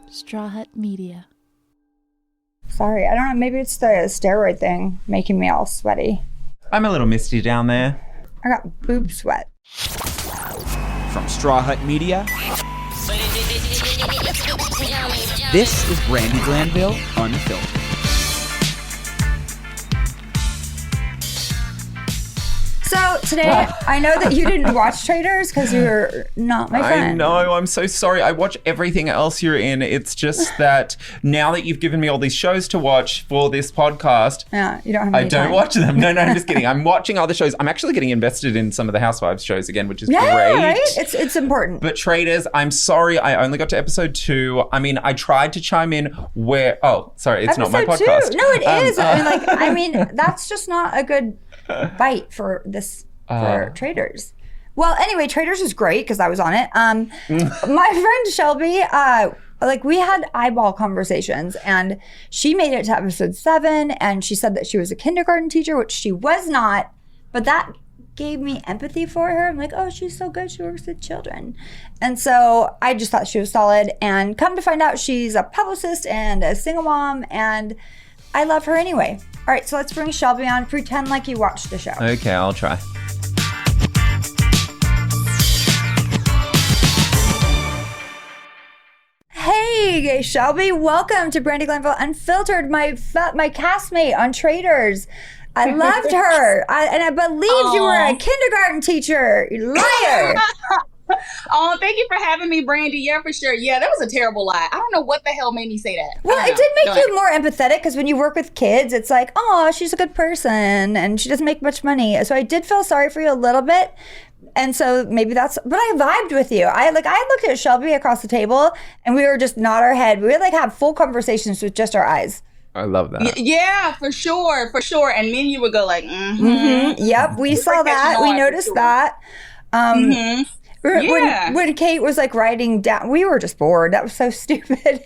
Straw Hut Media. Sorry, I don't know. Maybe it's the steroid thing making me all sweaty. I'm a little misty down there. I got boob sweat. From Straw Hut Media, this is Brandi Glanville, Unfiltered. So today, I know that you didn't watch Traitors because you're not my friend. I know, I'm so sorry. I watch everything else you're in. It's just that now that you've given me all these shows to watch for this podcast, Yeah, you don't have any I don't time. watch them. No, I'm just kidding. I'm watching other shows. I'm actually getting invested in some of the Housewives shows again, which is Yeah, great. right? It's important. But Traitors, I'm sorry, I only got to episode 2. I mean, I tried to chime in where... Oh, sorry, it's not my Episode podcast. 2. No, it is. I mean, that's just not a good bite for this for Traitors. Well, anyway, Traitors is great because I was on it. My friend Shelby, we had eyeball conversations, and she made it to episode 7, and she said that she was a kindergarten teacher, which she was not, but that gave me empathy for her. I'm like, oh, she's so good. She works with children. And so I just thought she was solid. And come to find out, she's a publicist and a single mom, and I love her anyway. All right, so let's bring Shelby on. Pretend like you watched the show. Okay, I'll try. Hey, Shelby, welcome to Brandi Glanville Unfiltered, my castmate on Traitors. I loved her, and I believed you were a kindergarten teacher. You liar. Oh, thank you for having me, Brandi. Yeah, for sure. Yeah, that was a terrible lie. I don't know what the hell made me say that. Well, it did make you more empathetic because when you work with kids, it's like, oh, she's a good person and she doesn't make much money. So I did feel sorry for you a little bit. And so maybe but I vibed with you. I looked at Shelby across the table and we were just nod our head. We would have full conversations with just our eyes. I love that. Yeah, for sure. And me and you would go like, Yep, we saw that. We noticed that. When Kate was writing down, we were just bored. That was so stupid.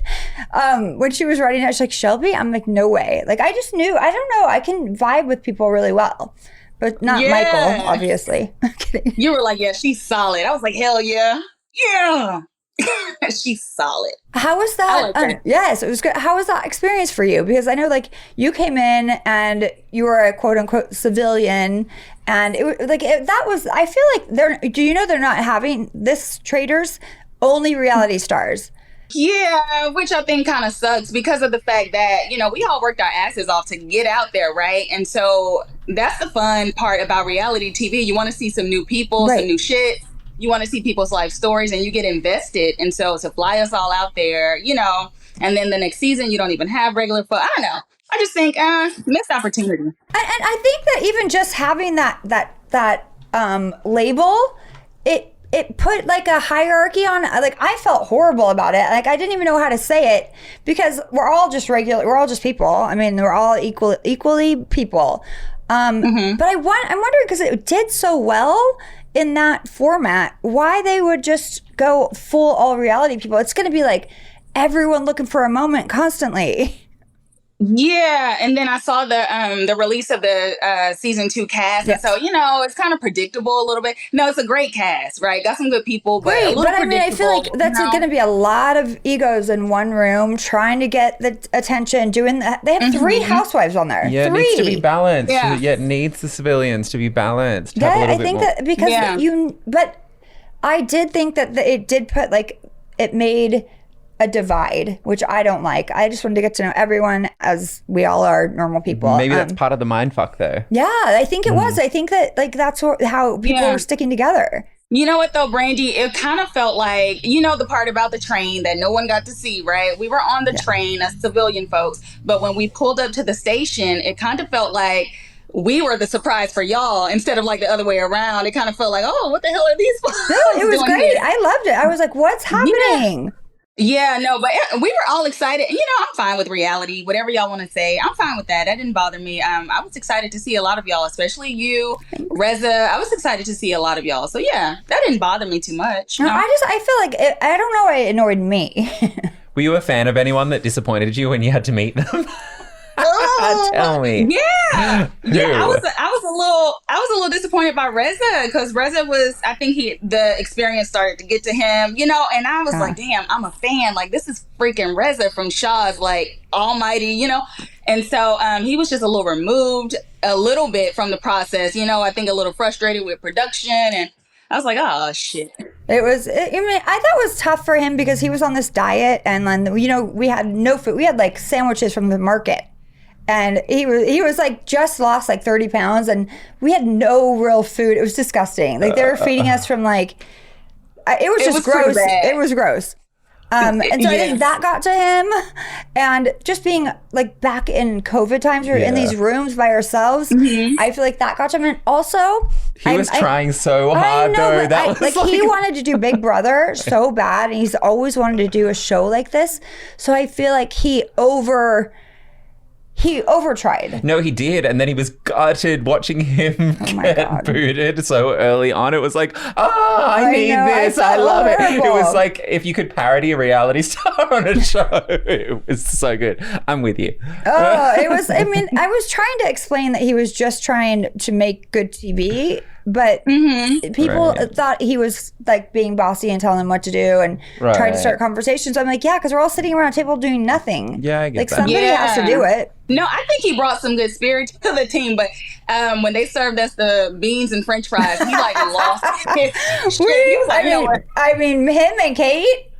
When she was writing out, she's like, Shelby? I'm like, no way. I just knew. I don't know. I can vibe with people really well, but not Michael, obviously. I'm kidding. You were like, yeah, she's solid. I was like, hell yeah. Yeah. She's solid. How was that? Yes, it was good. How was that experience for you? Because I know you came in and you were a quote unquote civilian, and it was that was. I feel like they're not having this Traitors only reality stars. Yeah, which I think kind of sucks because of the fact that, we all worked our asses off to get out there, right? And so that's the fun part about reality TV. You want to see some new people, some new shit. You want to see people's life stories and you get invested. And so to fly us all out there, and then the next season, you don't even have regular I don't know. I just think, missed opportunity. And I think that even just having that label, it put a hierarchy on, I felt horrible about it. I didn't even know how to say it because we're all just people. I mean, we're all equally people. But I'm wondering because it did so well in that format, why they would just go full all reality people. It's going to be everyone looking for a moment constantly. Yeah, and then I saw the release of the season 2 cast, and so it's kind of predictable a little bit. No, it's a great cast, right? Got some good people, but a little predictable. I feel like that's going to be a lot of egos in one room trying to get the attention. Doing that, they have 3 housewives on there. Yeah, 3. it needs to be balanced. Yeah, it needs the civilians to be balanced. Yeah, I think that because but I did think that it did put it made a divide, which I don't like. I just wanted to get to know everyone as we all are normal people. Maybe that's part of the mindfuck though. Yeah, I think it was. I think that that's how people were sticking together. You know what though, Brandi? It kind of felt like, the part about the train that no one got to see, right? We were on the train as civilian folks, but when we pulled up to the station, it kind of felt like we were the surprise for y'all instead of the other way around. It kind of felt like, oh, what the hell are these folks? No, it was great. Here? I loved it. I was like, what's happening? Yeah, no, but we were all excited. I'm fine with reality, whatever y'all want to say. I'm fine with that. That didn't bother me. I was excited to see a lot of y'all, especially you, Reza. I was excited to see a lot of y'all. So yeah, that didn't bother me too much. No, I feel I don't know why it annoyed me. Were you a fan of anyone that disappointed you when you had to meet them? Tell me. Yeah. Yeah, I was a was a little disappointed by Reza because Reza was, I think the experience started to get to him, you know, and I was like, damn, I'm a fan. Like, this is freaking Reza from Shaw's, like, almighty, you know? And so he was just a little removed a little bit from the process, you know, I think a little frustrated with production. And I was like, oh, shit. I thought it was tough for him because he was on this diet and then, you know, we had no food. We had like sandwiches from the market. And he was like just lost like 30 pounds and we had no real food. It was disgusting. Like they were feeding us from like, it was just gross. It was gross. And so I think that got to him. And just being like back in COVID times, we were in these rooms by ourselves. I feel like that got to him. And also, he was trying so hard though. He wanted to do Big Brother so bad. And he's always wanted to do a show like this. So I feel like he overtried. No, he did. And then he was gutted watching him get booted so early on. It was like, I need this. I love it. It was like if you could parody a reality star on a show. It was so good. I'm with you. I was trying to explain that he was just trying to make good TV. But people thought he was like being bossy and telling them what to do and trying to start conversations. I'm like, yeah, because we're all sitting around a table doing nothing. Yeah, I get like that. Somebody has to do it. No, I think he brought some good spirit to the team. But when they served us the beans and French fries, he like lost his shit. He was like, I mean, him and Kate.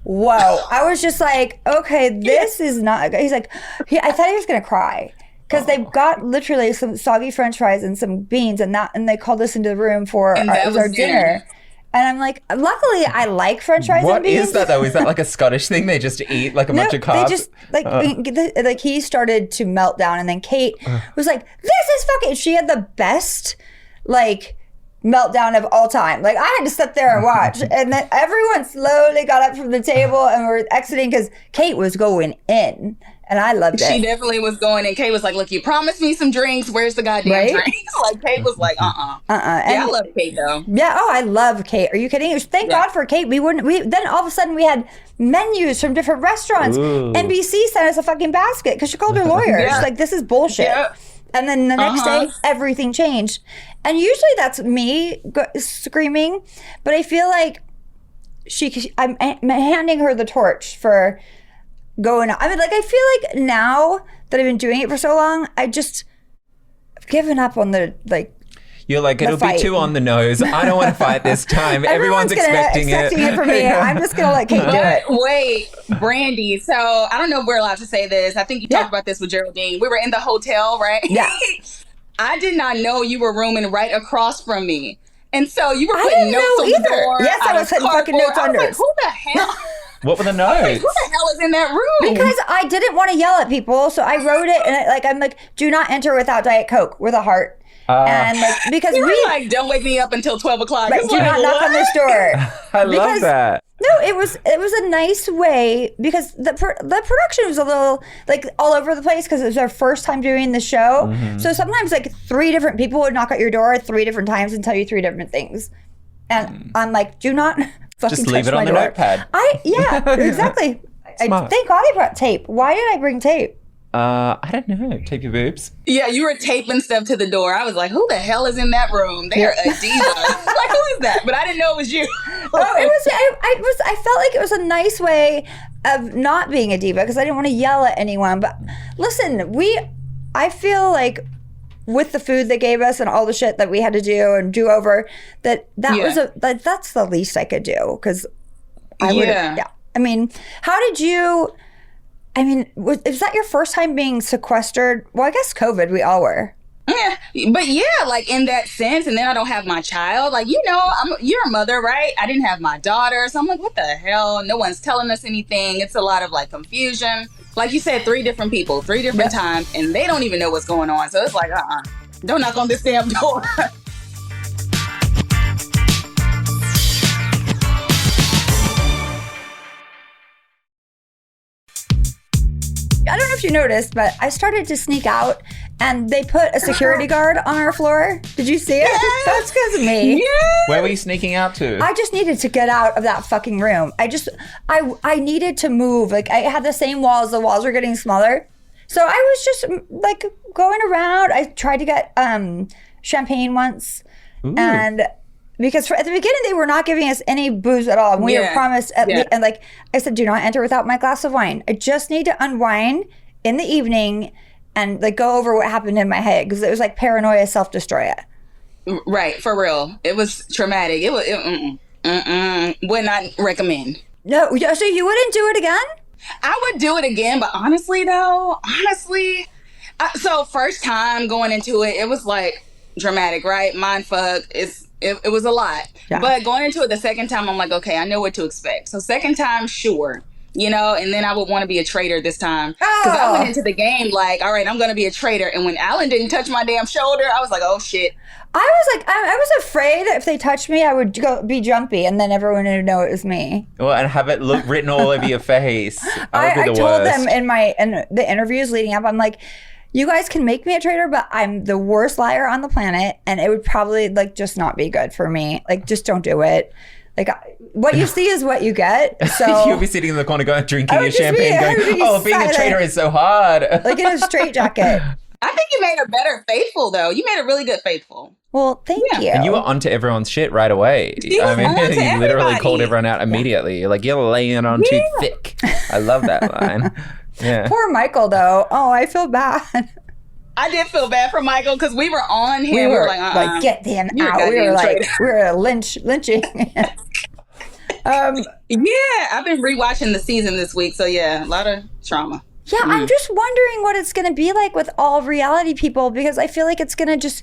Whoa! I was just like, okay, this is not. He's like, I thought he was gonna cry. Because they got literally some soggy French fries and some beans and they called us into the room for our dinner. And I'm like, luckily I like French fries and beans. What is that though? Is that like a Scottish thing? They just eat like a bunch of carbs? They just like he started to melt down and then Kate was like, this is fucking, she had the best like meltdown of all time. Like I had to sit there and watch. And then everyone slowly got up from the table and we're exiting because Kate was going in. And I loved it. She definitely was going, and Kate was like, look, you promised me some drinks. Where's the goddamn drinks? Like, Kate was like, Yeah, I love Kate, though. Yeah, I love Kate. Are you kidding? Thank God for Kate. Then all of a sudden, we had menus from different restaurants. Ooh. NBC sent us a fucking basket because she called her lawyer. She's like, this is bullshit. Yeah. And then the next day, everything changed. And usually that's me screaming. But I feel like I'm handing her the torch for going on. I mean, like, I feel like now that I've been doing it for so long, I've given up on the, like, you're like, it'll be too on the nose. I don't want to fight this time. Everyone's expecting it from me. I'm just going to let Kate do it. Wait, Brandi. So I don't know if we're allowed to say this. I think you talked about this with Geraldine. We were in the hotel, right? Yeah. I did not know you were rooming right across from me. And so you were putting notes on the door. Yes, I was putting fucking notes on doors. Like, who the hell? What were the notes? Like, who the hell is in that room? Because I didn't want to yell at people, so I wrote it, and I'm like, do not enter without Diet Coke with a heart. And like, because we like, don't wake me up until 12 o'clock. Right, do not knock on this door. I love that. No, it was a nice way because the production was a little like all over the place because it was our first time doing the show. Mm-hmm. So sometimes like 3 different people would knock at your door 3 different times and tell you 3 different things. And I'm like, do not fucking just leave it on the notepad. Exactly. Thank God I brought tape. Why did I bring tape? I don't know. Tape your boobs. Yeah, you were taping stuff to the door. I was like, who the hell is in that room? They're a diva. Like, who is that? But I didn't know it was you. I felt like it was a nice way of not being a diva because I didn't want to yell at anyone. But listen, I feel like with the food they gave us and all the shit that we had to do and do over, that's the least I could do because I would. Yeah. I mean, how did you? I mean, was that your first time being sequestered? Well, I guess COVID, we all were. Yeah, but like in that sense, and then I don't have my child. Like, you're a mother, right? I didn't have my daughter. So I'm like, what the hell? No one's telling us anything. It's a lot of like confusion. Like you said, 3 different people, 3 different times, and they don't even know what's going on. So it's like, don't knock on this damn door. I don't know if you noticed, but I started to sneak out and they put a security guard on our floor. Did you see it? Yes. That's because of me. Yes. Where were you sneaking out to? I just needed to get out of that fucking room. I needed to move. Like, I had the same walls. The walls were getting smaller. So I was just like going around. I tried to get champagne once. Ooh. And because at the beginning, they were not giving us any booze at all. And we were promised, and like I said, do not enter without my glass of wine. I just need to unwind in the evening and like go over what happened in my head, because it was like paranoia, self-destroy it. Right, for real. It was traumatic. It was, would not recommend. No, so you wouldn't do it again? I would do it again, but honestly, so first time going into it, it was like dramatic, right? Mind fuck. It was a lot. Yeah. But going into it the second time, I'm like, okay, I know what to expect. So second time, sure. And then I would want to be a traitor this time. Because I went into the game like, all right, I'm going to be a traitor. And when Alan didn't touch my damn shoulder, I was like, oh, shit. I was afraid if they touched me, I would be jumpy, and then everyone would know it was me. Well, and have it written all over your face. I told them in the interviews leading up, I'm like, you guys can make me a traitor, but I'm the worst liar on the planet, and it would probably like just not be good for me. Like, just don't do it. Like, what you see is what you get. So you'll be sitting in the corner drinking your champagne, going, being a traitor is so hard. Like in a straitjacket. I think you made a better Faithful, though. You made a really good Faithful. Well, thank you. And you were onto everyone's shit right away. You literally called everyone out immediately. You're like, you're laying it on too thick. I love that line. Yeah. Poor Michael, though. Oh, I feel bad. I did feel bad for Michael because we were on him. We were like, get him out. We were like, we were lynching. I've been rewatching the season this week, so yeah, a lot of trauma. Yeah, I'm just wondering what it's going to be like with all reality people, because I feel like it's going to just,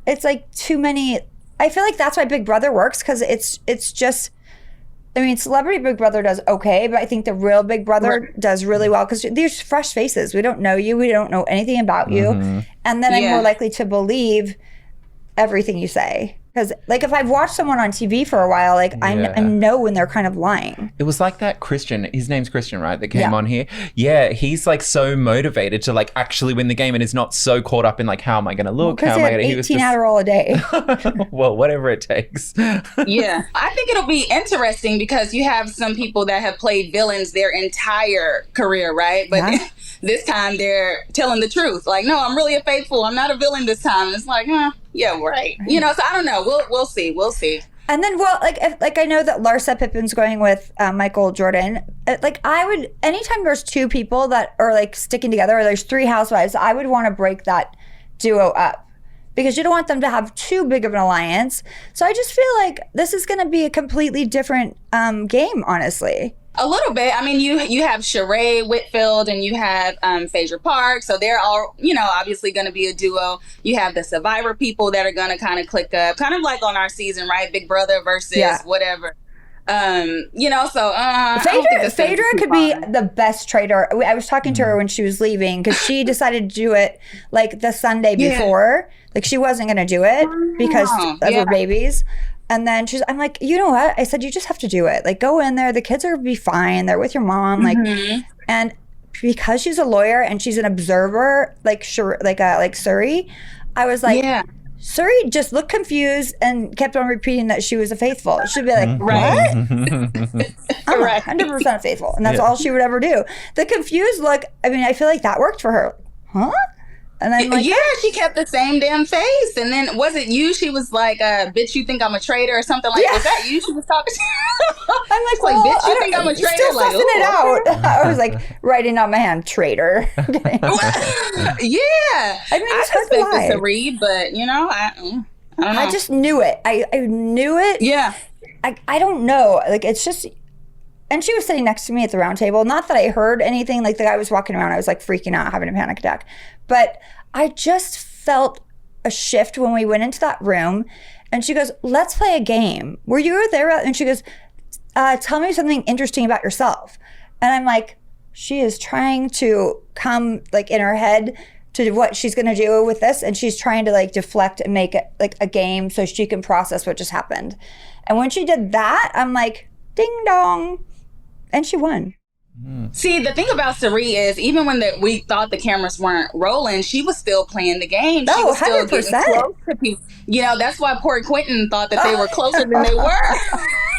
it's like too many. I feel like that's why Big Brother works, because it's just, I mean, Celebrity Big Brother does okay, but I think the real Big Brother does really well, because there's fresh faces. We don't know you. We don't know anything about you. And then I'm more likely to believe everything you say. Because, like, if I've watched someone on TV for a while, like, I know when they're kind of lying. It was like that Christian, his name's Christian, right, that came on here? Yeah, he's, like, so motivated to, like, actually win the game, and is not so caught up in, like, how am I going to look? How am I going to... 18 Adderall a day. Well, whatever it takes. Yeah. I think it'll be interesting, because you have some people that have played villains their entire career, right? But this time they're telling the truth. Like, no, I'm really a Faithful. I'm not a villain this time. It's like, yeah, right. So I don't know. We'll see. And then, well, like I know that Larsa Pippen's going with Michael Jordan. Like, I would, anytime there's two people that are like sticking together, or there's three housewives, I would want to break that duo up, because you don't want them to have too big of an alliance. So I just feel like this is going to be a completely different game, honestly. A little bit. I mean, you have Sheree Whitfield and you have Phaedra Park. So they're all, obviously going to be a duo. You have the Survivor people that are going to kind of click up, kind of like on our season, right? Big Brother versus whatever. So Phaedra could be the best traitor. I was talking to her when she was leaving, because she decided to do it like the Sunday before. Like, she wasn't going to do it because of her babies. And then I'm like, you know what? I said, you just have to do it. Like, go in there. The kids are be fine. They're with your mom. Like, and because she's a lawyer and she's an observer, like Suri, I was like, Suri just looked confused and kept on repeating that she was a Faithful. She'd be like, what? I'm 100% faithful. And that's all she would ever do. The confused look, I mean, I feel like that worked for her. Huh? And I'm like, she kept the same damn face. And then, was it you? She was like, bitch, you think I'm a traitor or something like that? Was that you she was talking to? I'm like, well, bitch, you think I'm a traitor? Still like, sussing it out. I was like, writing on my hand, traitor. I mean, it's hard to lie. To read, but, I don't know. I just knew it. I knew it. Yeah. I don't know. Like, it's just... And she was sitting next to me at the round table. Not that I heard anything. Like, the guy was walking around. I was like freaking out, having a panic attack. But I just felt a shift when we went into that room. And she goes, let's play a game. Were you there? And she goes, tell me something interesting about yourself. And I'm like, she is trying to come like in her head to what she's going to do with this. And she's trying to like deflect and make it like a game so she can process what just happened. And when she did that, I'm like, ding dong. And she won. See, the thing about Suri is, even when we thought the cameras weren't rolling, she was still playing the game. She was still 100%. Getting close to people. That's why poor Quentin thought that they were closer than they were.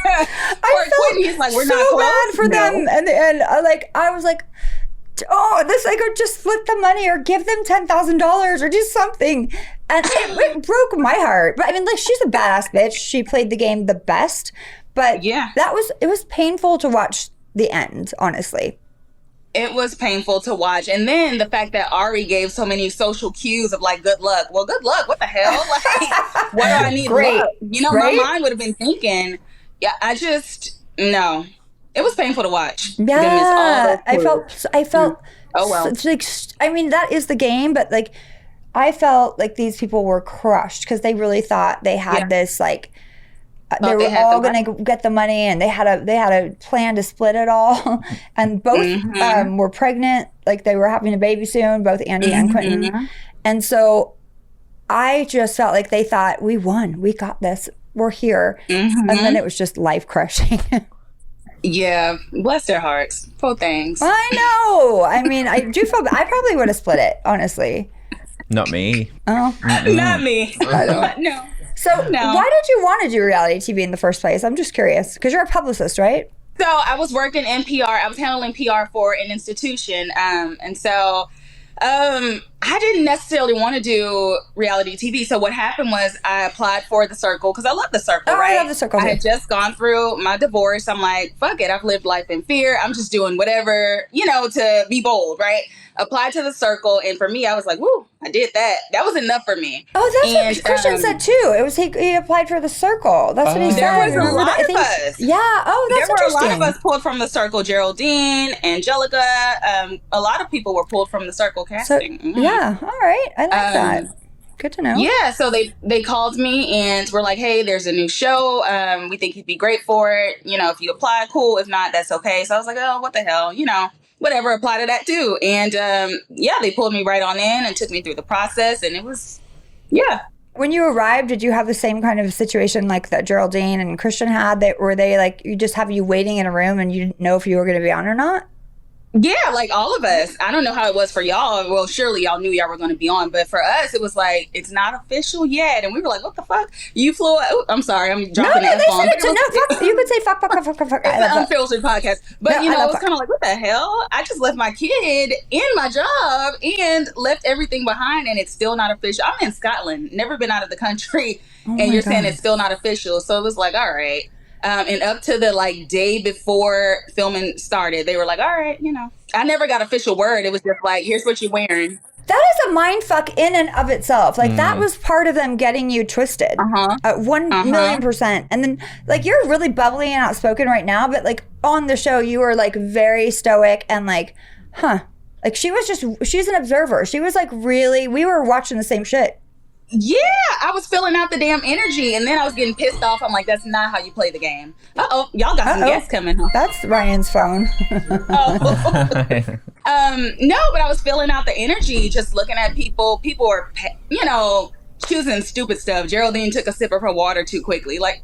Poor Quentin, he's like, we're not close. I felt so bad for them. And I was like, oh, this like, or just split the money or give them $10,000 or do something. And it broke my heart. But I mean, like, she's a badass bitch. She played the game the best. But yeah, it was painful to watch the end, honestly. It was painful to watch. And then the fact that Ari gave so many social cues of like, good luck. Well, good luck. What the hell? Like, what do I need? Great. Luck? You know, right? my mind would have been thinking, yeah, no. It was painful to watch. Yeah. I felt, oh, well. Like, I mean, that is the game, but like, I felt like these people were crushed because they really thought they had this, like, they were all going to get the money, and they had a plan to split it all. And both were pregnant, like they were having a baby soon, both Andy and Quentin. And so I just felt like they thought, we won, we got this, we're here. And then it was just life crushing. Yeah, bless their hearts. Poor things. I know. I mean, I do feel I probably would have split it, honestly. Not me. Oh, not me. I don't. No. So why did you want to do reality TV in the first place? I'm just curious because you're a publicist, right? So I was working in PR. I was handling PR for an institution, and so I didn't necessarily want to do reality TV. So what happened was I applied for The Circle because I love The Circle, right? I love The Circle. I had just gone through my divorce. I'm like, fuck it. I've lived life in fear. I'm just doing whatever, to be bold, right? Applied to The Circle, and for me, I was like, woo, I did that. That was enough for me. Oh, that's what Christian said too. It was he applied for The Circle. That's what he said. There was a lot of us. Yeah. Oh, that's interesting. There were a lot of us pulled from The Circle. Geraldine, Angelica, a lot of people were pulled from The Circle casting. So, yeah. All right. I like that. Good to know. Yeah, so they called me and were like, hey, there's a new show. We think you'd be great for it. If you apply, cool. If not, that's okay. So I was like, oh, what the hell? Whatever, apply to that too. And they pulled me right on in and took me through the process. And it was, When you arrived, did you have the same kind of situation like that Geraldine and Christian had? Were they like, you just have you waiting in a room and you didn't know if you were going to be on or not? Yeah, like all of us. I don't know how it was for y'all. Well, surely y'all knew y'all were going to be on. But for us, it was like, it's not official yet. And we were like, what the fuck? You flew... Oh, I'm sorry. I'm dropping the F-bomb. You could say fuck. It's an unfiltered podcast. But, it was kind of like, what the hell? I just left my kid in my job and left everything behind. And it's still not official. I'm in Scotland. Never been out of the country. And you're saying it's still not official. So it was like, all right. And up to the day before filming started, they were like, all right, I never got official word. It was just like, here's what you're wearing. That is a mind fuck in and of itself. That was part of them getting you twisted. 1,000,000%. And then you're really bubbly and outspoken right now, but on the show, you were very stoic and she's an observer. She was really, we were watching the same shit. Yeah, I was filling out the damn energy, and then I was getting pissed off. I'm like, that's not how you play the game. Uh-oh, y'all got some guests coming. Huh? That's Ryan's phone. No, but I was filling out the energy, just looking at people. People were, choosing stupid stuff. Geraldine took a sip of her water too quickly. That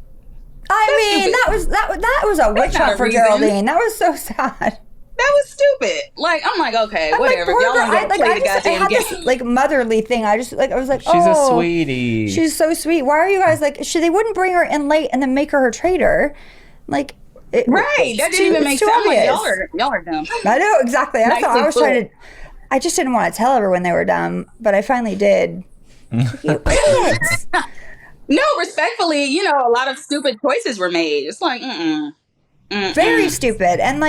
was a witch hunt for Geraldine. That was so sad. That was stupid. I'm like, okay, whatever. Y'all want to play the goddamn game. This motherly thing. I was like, she's a sweetie. She's so sweet. Why are you guys they wouldn't bring her in late and then make her traitor. Right. That didn't even make sense. Y'all are dumb. I know, exactly. I just didn't want to tell everyone they were dumb, but I finally did. You idiots. No, respectfully, a lot of stupid choices were made. It's like, very stupid. And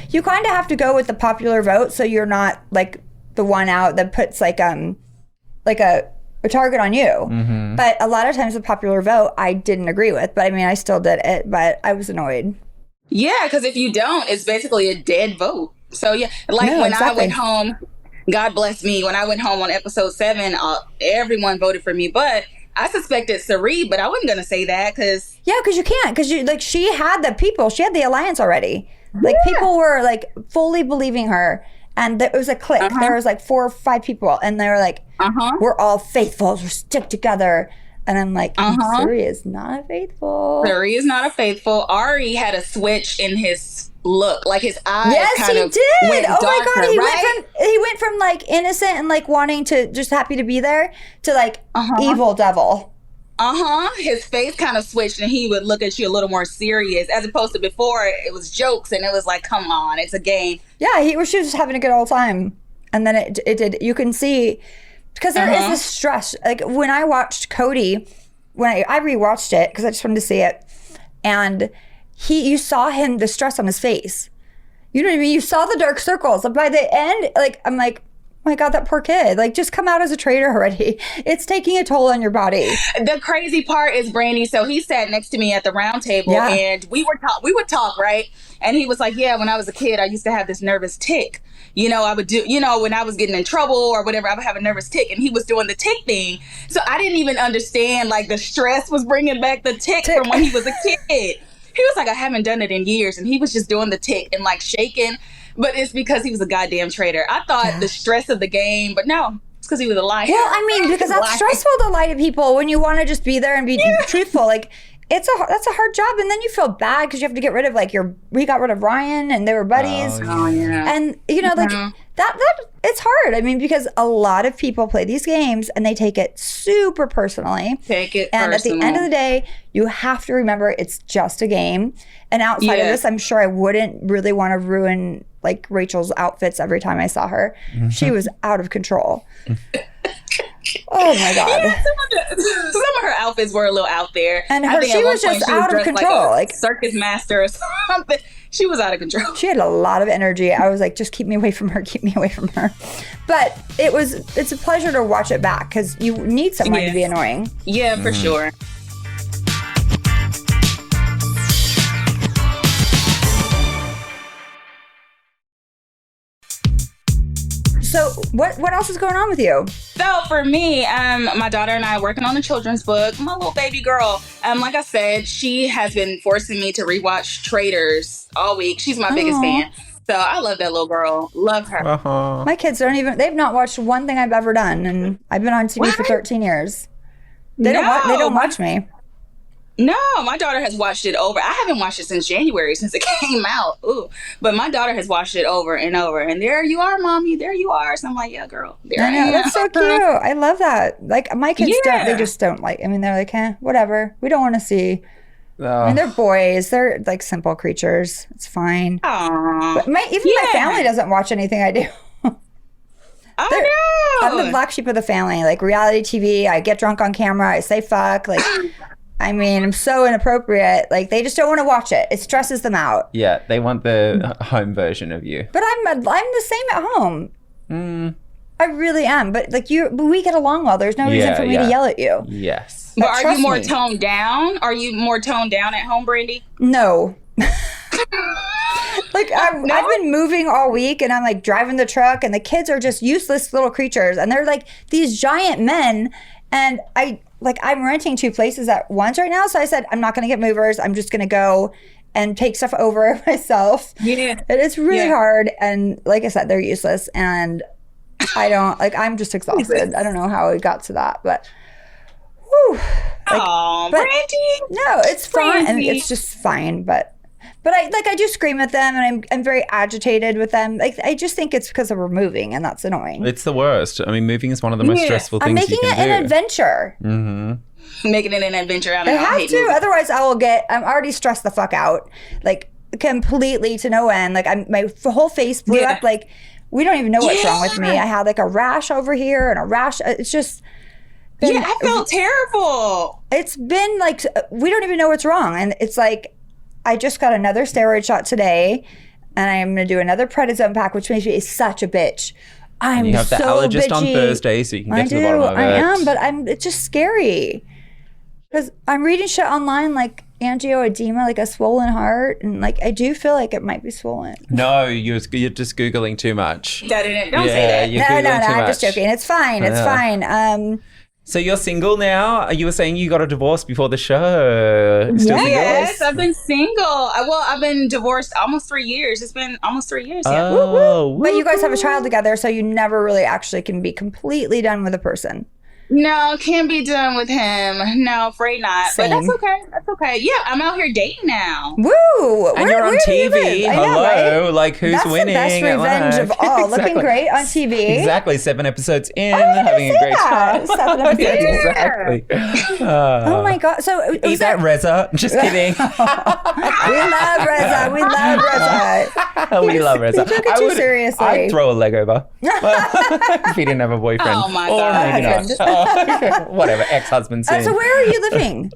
you kind of have to go with the popular vote so you're not the one out that puts a target on you. But a lot of times the popular vote I didn't agree with, but I still did it, but I was annoyed. Yeah, because if you don't, it's basically a dead vote. So yeah, I went home, God bless me, when I went home on episode 7, everyone voted for me, but I suspected Sari, but I wasn't going to say that because... Yeah, because you can't. Because she had the people. She had the alliance already. People were fully believing her. And it was a clique. There was 4 or 5 people. And they were like, we're all faithful. We'll stick together. And I'm like, Sari is not a faithful. Sari is not a faithful. Ari had a switch in his look. His eyes kind of did. Went oh darker, my God. He right? went from innocent and wanting to just happy to be there to evil devil. His face kind of switched and he would look at you a little more serious as opposed to before it was jokes and it was like, come on, it's a game. Yeah, she was just having a good old time. And then it did, you can see, because there is this stress. Like when I watched Cody, when I rewatched it because I just wanted to see it, and you saw him, the stress on his face. You know what I mean? You saw the dark circles. By the end, like, I'm like, oh my God, that poor kid. Like, just come out as a traitor already. It's taking a toll on your body. The crazy part is, Brandi, so he sat next to me at the round table and we would talk, right? And he was like, yeah, when I was a kid, I used to have this nervous tick. You know, I would do, you know, when I was getting in trouble or whatever, I would have a nervous tick. And he was doing the tick thing. So I didn't even understand, like, the stress was bringing back the tick from when he was a kid. He was like, I haven't done it in years. And he was just doing the tick and like shaking. But it's because he was a goddamn traitor. I thought the stress of the game, but no, it's because he was a liar. Well, I mean, because that's stressful to lie to people when you want to just be there and be truthful. Like, that's a hard job. And then you feel bad because you have to get rid of, like, we got rid of Ryan and they were buddies. Oh, yeah. And, you know, like, that it's hard. I mean, because a lot of people play these games and they take it super personally. And at the end of the day, you have to remember it's just a game. And outside of this, I'm sure I wouldn't really want to ruin, like, Rachel's outfits every time I saw her. She was out of control. Oh my God. Yeah, some of her outfits were a little out there. And she was just out of control. Like circus master or something. She was out of control. She had a lot of energy. I was like, just keep me away from her. Keep me away from her. But it's a pleasure to watch it back because you need someone to be annoying. Yeah, for sure. So what else is going on with you? So for me, my daughter and I are working on a children's book. My little baby girl, like I said, she has been forcing me to rewatch Traitors all week. She's my biggest fan. So I love that little girl. Love her. My kids they've not watched one thing I've ever done. And I've been on TV for 13 years. They don't watch me. No, my daughter has watched it over. I haven't watched it since January, since it came out. Ooh, but my daughter has watched it over and over. And there you are, mommy. There you are. So I'm like, yeah, girl. There I am. That's so cute. I love that. Like my kids they just don't like. I mean, they're like, whatever. We don't want to see. I mean, they're boys. They're like simple creatures. It's fine. Aww. But my family doesn't watch anything I do. I'm the black sheep of the family. Like reality TV. I get drunk on camera. I say fuck. Like. I mean, I'm so inappropriate. Like, they just don't want to watch it. It stresses them out. Yeah, they want the home version of you. But I'm the same at home. I really am. But like we get along well. There's no reason for me to yell at you. Yes. But are you more toned down? Are you more toned down at home, Brandi? No. Like I've been moving all week and I'm like driving the truck and the kids are just useless little creatures and they're like these giant men and I'm renting 2 places at once right now. So I said, I'm not going to get movers. I'm just going to go and take stuff over myself. Yeah. And it's really hard. And like I said, they're useless. And I'm just exhausted. I don't know how it got to that, but whew. Brandi. No, it's fine. I mean, it's just fine. But I do scream at them and I'm very agitated with them. Like I just think it's because we're moving and that's annoying. It's the worst. I mean, moving is one of the most stressful things you can do. I'm making it an adventure. Making it an adventure. I have to. Otherwise I'm already stressed the fuck out. Like completely to no end. Like my whole face blew up. Like we don't even know what's wrong with me. I had like a rash over here and a rash. It's just... I felt terrible. It's been like, we don't even know what's wrong. And it's like... I just got another steroid shot today, and I'm going to do another prednisone pack, which makes me such a bitch. You have the allergist on Thursday, so you can get to the bottom of it. I am, but it's just scary. Because I'm reading shit online like angioedema, like a swollen heart, and like I do feel like it might be swollen. No, you're just Googling too much. Don't say that. No, I'm just joking. It's fine. It's fine. So you're single now? You were saying you got a divorce before the show. Still single? Yes, I've been single. I've been divorced almost 3 years. It's been almost 3 years. Yeah. Oh, but you guys have a child together, so you never really actually can be completely done with a person. No, can't be done with him. No, afraid not. Same. But that's okay. That's okay. Yeah, I'm out here dating now. Woo! And you're on TV. Hello, right? like who's That's winning? That's the best revenge of all. Looking great on TV. Exactly. 7 episodes in, having a great time. 7 episodes. Exactly. Oh my god! So Eat that Reza. Just kidding. We love Reza. We love Reza. We love Reza. He took it too seriously. I'd throw a leg over if he didn't have a boyfriend. Oh my or God. maybe not. Whatever. Ex-husband sin. So where are you living?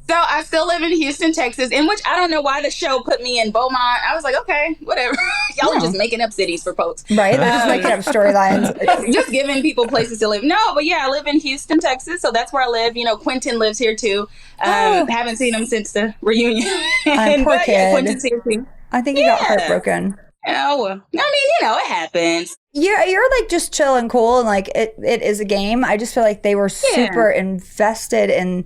So I still live in Houston, Texas, in which I don't know why the show put me in Beaumont. I was like, okay, whatever. Y'all are just making up cities for folks. Right? They're just making up storylines. Just giving people places to live. No, but yeah, I live in Houston, Texas. So that's where I live. You know, Quentin lives here too. Haven't seen him since the reunion. Poor kid. Yeah, Quentin's here too. I think he got heartbroken. Oh, I mean, it happens. You're like just chill and cool, and like it is a game. I just feel like they were super invested in.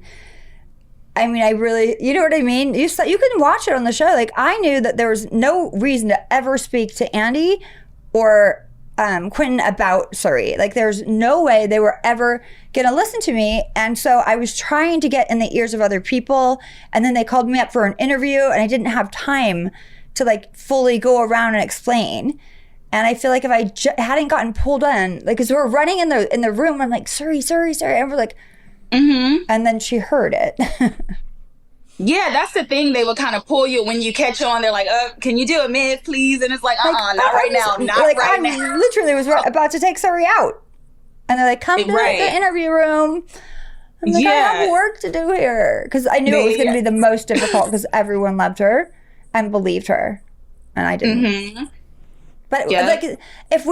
I mean, I really, you know what I mean? You can watch it on the show. Like, I knew that there was no reason to ever speak to Andy or Quentin about Surrey. Like, there's no way they were ever going to listen to me. And so I was trying to get in the ears of other people. And then they called me up for an interview, and I didn't have time to like fully go around and explain. And I feel like if I hadn't gotten pulled in, like, because we were running in the room, I'm like, Surrey. And we're like, and then she heard it. Yeah, that's the thing. They will kind of pull you when you catch on. They're like, can you do a mid, please? And it's like, not right now. Not right now. I literally was about to take Surrey out. And they're like, come to the interview room. I'm like, I have work to do here. Because I knew it was going to be the most difficult because everyone loved her and believed her. And I didn't. But like, if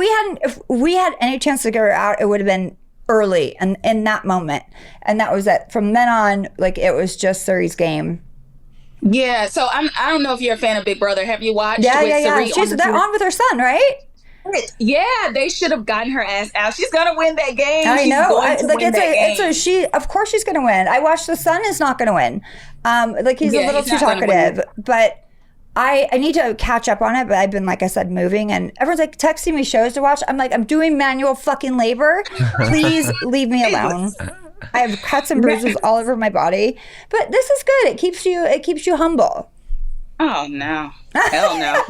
we had any chance to get her out, it would have been early and in that moment. And that was it. From then on, like, it was just Surrey's game. Yeah. So I don't know if you're a fan of Big Brother. Have you watched? Yeah. Surrey They're on with her son, right? Yeah, they should have gotten her ass out. She's gonna win that game. I know. Of course she's gonna win. I watched the son is not gonna win. Like, he's a little too talkative, but I need to catch up on it, but I've been, like I said, moving, and everyone's like texting me shows to watch. I'm like, I'm doing manual fucking labor. Please leave me alone. I have cuts and bruises all over my body, but this is good. It keeps you humble. Oh no. Hell no.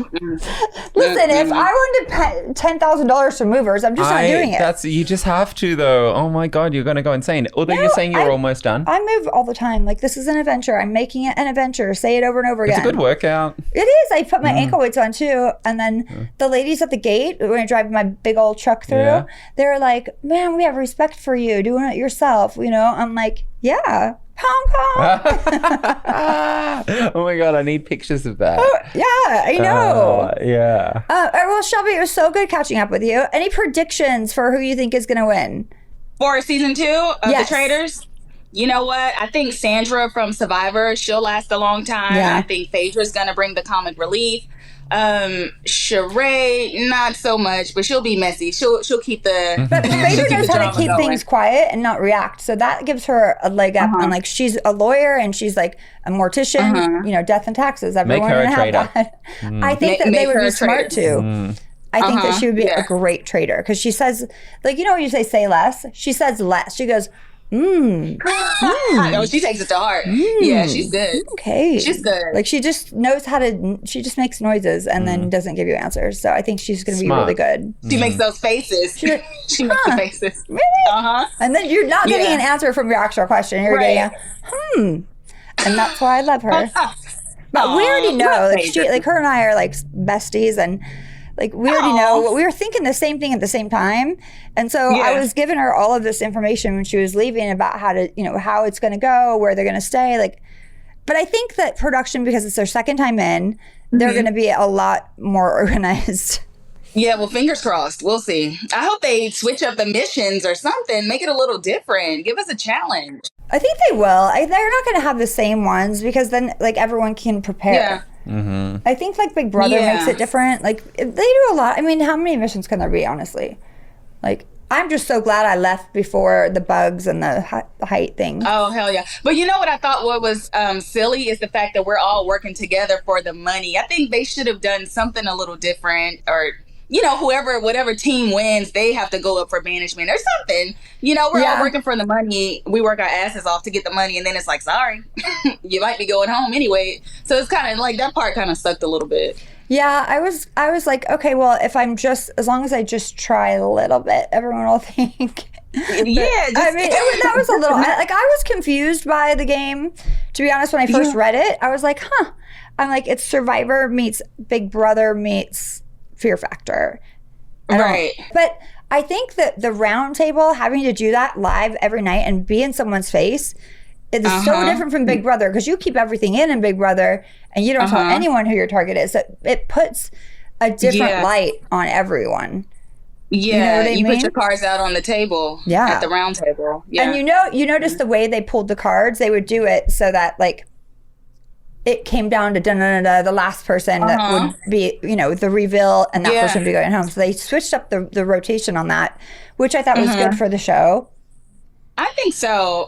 Listen, if I wanted to pay $10,000 for movers, I'm just not doing it. You just have to, though. Oh my God, you're going to go insane. Although you're saying you're almost done. I move all the time. Like, this is an adventure. I'm making it an adventure. Say it over and over again. It's a good workout. It is. I put my ankle weights on too. And then the ladies at the gate, when I drive my big old truck through, they're like, man, we have respect for you doing it yourself. You know, I'm like, yeah. Hong Kong. Oh my God, I need pictures of that. Yeah, I know. Yeah. Well, Shelby, it was so good catching up with you. Any predictions for who you think is going to win? For season 2 of The Traitors? You know what? I think Sandra from Survivor, she'll last a long time. Yeah. I think Phaedra's going to bring the comic relief. Sheree, not so much, but she'll be messy. She'll keep the. But Phaedra knows how to keep things quiet and not react, so that gives her a leg up. And like, she's a lawyer and she's like a mortician. You know, death and taxes. Everyone Make her a have traitor. that. I think that they would be smart too. I think that she would be a great traitor because she says, like, you know, when you say less, she says less. She goes, I know, she takes it to heart. Yeah, she's good. Okay. She's good. Like, she just knows how to, she just makes noises and then doesn't give you answers. So I think she's going to be really good. She makes those faces. She makes the faces. Really? And then you're not getting an answer from your actual question. You're getting a, and that's why I love her. But we already know, like her and I are like besties, and like, we already know, we were thinking the same thing at the same time. And so I was giving her all of this information when she was leaving about how to, you know, how it's going to go, where they're going to stay. Like, but I think that production, because it's their second time in, they're going to be a lot more organized. Yeah, well, fingers crossed. We'll see. I hope they switch up the missions or something, make it a little different. Give us a challenge. I think they will. They're not going to have the same ones because then, like, everyone can prepare. I think, like, Big Brother makes it different. Like, they do a lot. I mean, how many missions can there be, honestly? Like, I'm just so glad I left before the bugs and the height thing. Oh, hell yeah. But you know what I thought was silly is the fact that we're all working together for the money. I think they should have done something a little different, or whatever team wins, they have to go up for banishment or something. We're all working for the money. We work our asses off to get the money, and then it's like, sorry, you might be going home anyway. So it's kind of like that part kind of sucked a little bit. Yeah, I was like, okay, well, as long as I just try a little bit, everyone will think. That was a little, I was confused by the game, to be honest. When I first read it, I was like, I'm like, it's Survivor meets Big Brother meets Fear Factor. Right. But I think that the round table, having to do that live every night and be in someone's face, is so different from Big Brother, because you keep everything in Big Brother and you don't tell anyone who your target is. So it puts a different light on everyone. Yeah, you put your cards out on the table at the round table. Yeah. And you notice the way they pulled the cards, they would do it so that like it came down to the last person that would be, the reveal, and that person would be going home. So they switched up the rotation on that, which I thought was good for the show. I think so.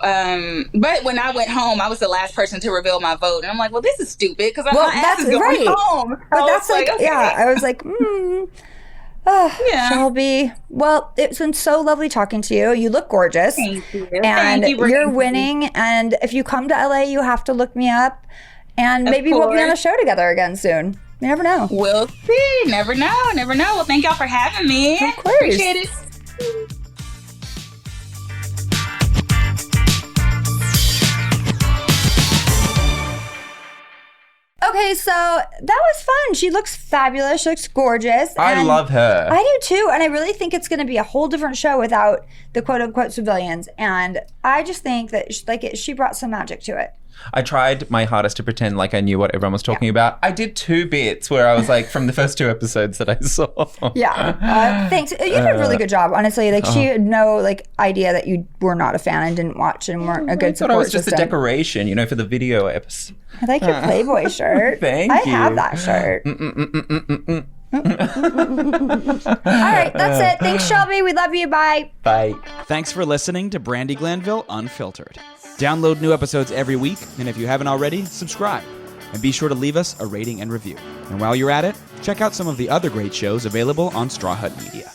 But when I went home, I was the last person to reveal my vote. And I'm like, well, this is stupid, because my ass is going home. But that's like, okay. I was like, Shelby. Well, it's been so lovely talking to you. You look gorgeous. Thank you. And you're winning. And if you come to LA, you have to look me up. And maybe we'll be on a show together again soon. You never know. We'll see. Never know. Well, thank y'all for having me. Of course. Appreciate it. Okay, so that was fun. She looks fabulous. She looks gorgeous. I love her. I do too. And I really think it's going to be a whole different show without the quote unquote civilians. And I just think that she brought some magic to it. I tried my hardest to pretend like I knew what everyone was talking about. I did 2 bits where I was like, from the first 2 episodes that I saw. Thanks. You did a really good job, honestly. Like, she had no idea that you were not a fan and didn't watch and weren't a good support system. I thought it was just a decoration, for the video episode. I like your Playboy shirt. Thank you. I have that shirt. All right, that's it. Thanks, Shelby. We love you. Bye. Bye. Thanks for listening to Brandi Glanville Unfiltered. Download new episodes every week, and if you haven't already, subscribe. And be sure to leave us a rating and review. And while you're at it, check out some of the other great shows available on Straw Hut Media.